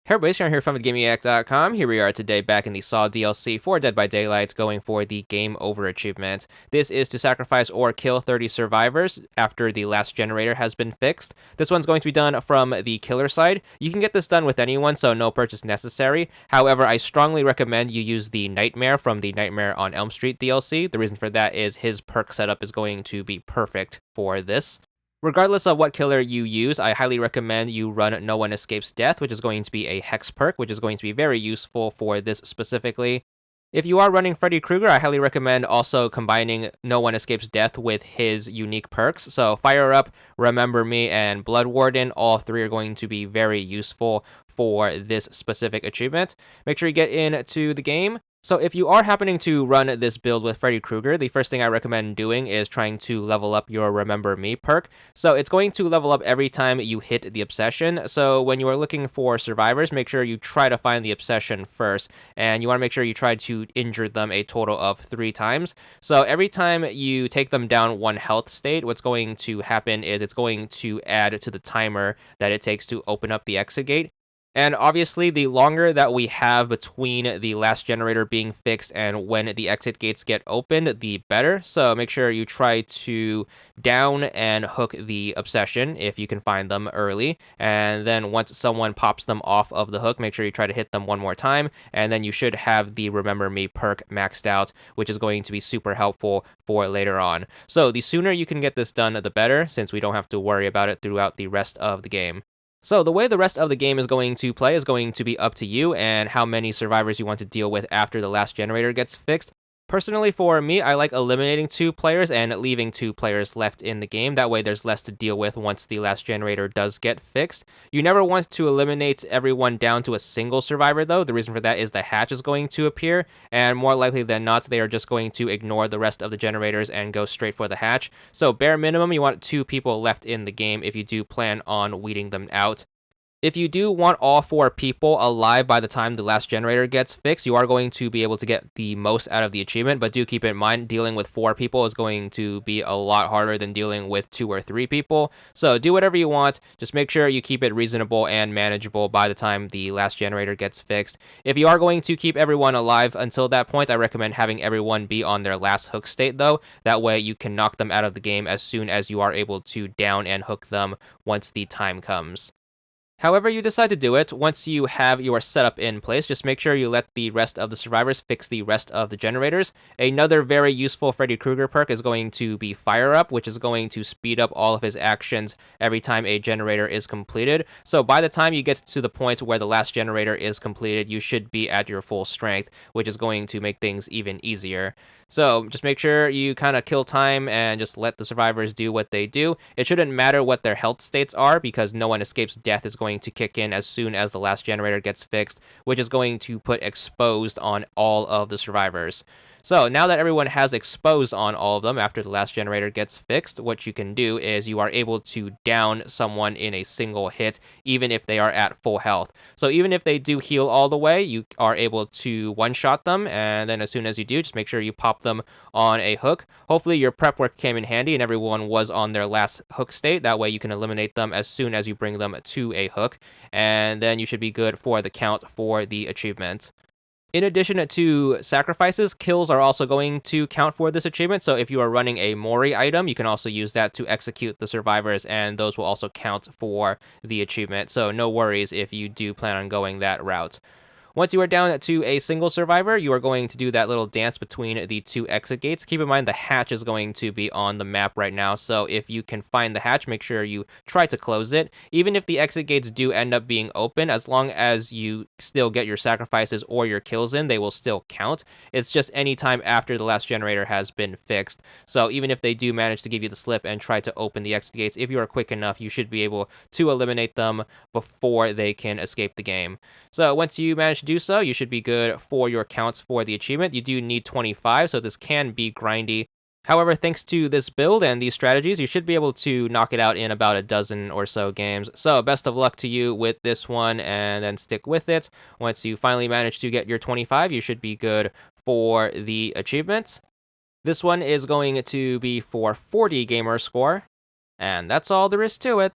Hey everybody, Sharon here from VidGamiac.com. Here we are today back in the Saw DLC for Dead by Daylight, going for the Game Over achievement. This is to sacrifice or kill 30 survivors after the last generator has been fixed. This one's going to be done from the killer side. You can get this done with anyone, so no purchase necessary. However, I strongly recommend you use the Nightmare from the Nightmare on Elm Street DLC. The reason for that is his perk setup is going to be perfect for this. Regardless of what killer you use, I highly recommend you run No One Escapes Death, which is going to be a hex perk, which is going to be very useful for this specifically. If you are running Freddy Krueger, I highly recommend also combining No One Escapes Death with his unique perks. So Fire Up, Remember Me, and Blood Warden, all three are going to be very useful for this specific achievement. Make sure you get into the game. So if you are happening to run this build with Freddy Krueger, the first thing I recommend doing is trying to level up your Remember Me perk. So it's going to level up every time you hit the obsession. So when you are looking for survivors, make sure you try to find the obsession first. And you want to make sure you try to injure them a total of 3 times. So every time you take them down 1 health state, what's going to happen is it's going to add to the timer that it takes to open up the exit gate. And obviously, the longer that we have between the last generator being fixed and when the exit gates get opened, the better. So make sure you try to down and hook the obsession if you can find them early. And then once someone pops them off of the hook, make sure you try to hit them 1 more time. And then you should have the Remember Me perk maxed out, which is going to be super helpful for later on. So the sooner you can get this done, the better, since we don't have to worry about it throughout the rest of the game. So the way the rest of the game is going to play is going to be up to you and how many survivors you want to deal with after the last generator gets fixed. Personally, for me, I like eliminating 2 players and leaving 2 players left in the game. That way there's less to deal with once the last generator does get fixed. You never want to eliminate everyone down to a single survivor, though. The reason for that is the hatch is going to appear, and more likely than not, they are just going to ignore the rest of the generators and go straight for the hatch. So bare minimum, you want 2 people left in the game if you do plan on weeding them out. If you do want all 4 people alive by the time the last generator gets fixed, you are going to be able to get the most out of the achievement, but do keep in mind dealing with 4 people is going to be a lot harder than dealing with 2 or 3 people. So do whatever you want, just make sure you keep it reasonable and manageable by the time the last generator gets fixed. If you are going to keep everyone alive until that point, I recommend having everyone be on their last hook state though. That way you can knock them out of the game as soon as you are able to down and hook them once the time comes. However you decide to do it, once you have your setup in place, just make sure you let the rest of the survivors fix the rest of the generators. Another very useful Freddy Krueger perk is going to be Fire Up, which is going to speed up all of his actions every time a generator is completed. So by the time you get to the point where the last generator is completed, you should be at your full strength, which is going to make things even easier. So just make sure you kind of kill time and just let the survivors do what they do. It shouldn't matter what their health states are because No One Escapes Death is going to kick in as soon as the last generator gets fixed, which is going to put exposed on all of the survivors. So now that everyone has exposed on all of them after the last generator gets fixed, what you can do is you are able to down someone in a single hit, even if they are at full health. So even if they do heal all the way, you are able to one-shot them, and then as soon as you do, just make sure you pop them on a hook. Hopefully your prep work came in handy and everyone was on their last hook state. That way you can eliminate them as soon as you bring them to a hook, and then you should be good for the count for the achievement. In addition to sacrifices, kills are also going to count for this achievement. So if you are running a Mori item, you can also use that to execute the survivors, and those will also count for the achievement. So no worries if you do plan on going that route. Once you are down to a single survivor, you are going to do that little dance between the 2 exit gates. Keep in mind the hatch is going to be on the map right now, so if you can find the hatch, make sure you try to close it. Even if the exit gates do end up being open, as long as you still get your sacrifices or your kills in, they will still count. It's just any time after the last generator has been fixed. So even if they do manage to give you the slip and try to open the exit gates, if you are quick enough, you should be able to eliminate them before they can escape the game. So once you manage to do so, you should be good for your counts for the achievement. You do need 25, so this can be grindy. However, thanks to this build and these strategies, you should be able to knock it out in about a dozen or so games. So best of luck to you with this one, and then stick with it. Once you finally manage to get your 25, you should be good for the achievement. This one is going to be for 40 gamer score, and that's all there is to it.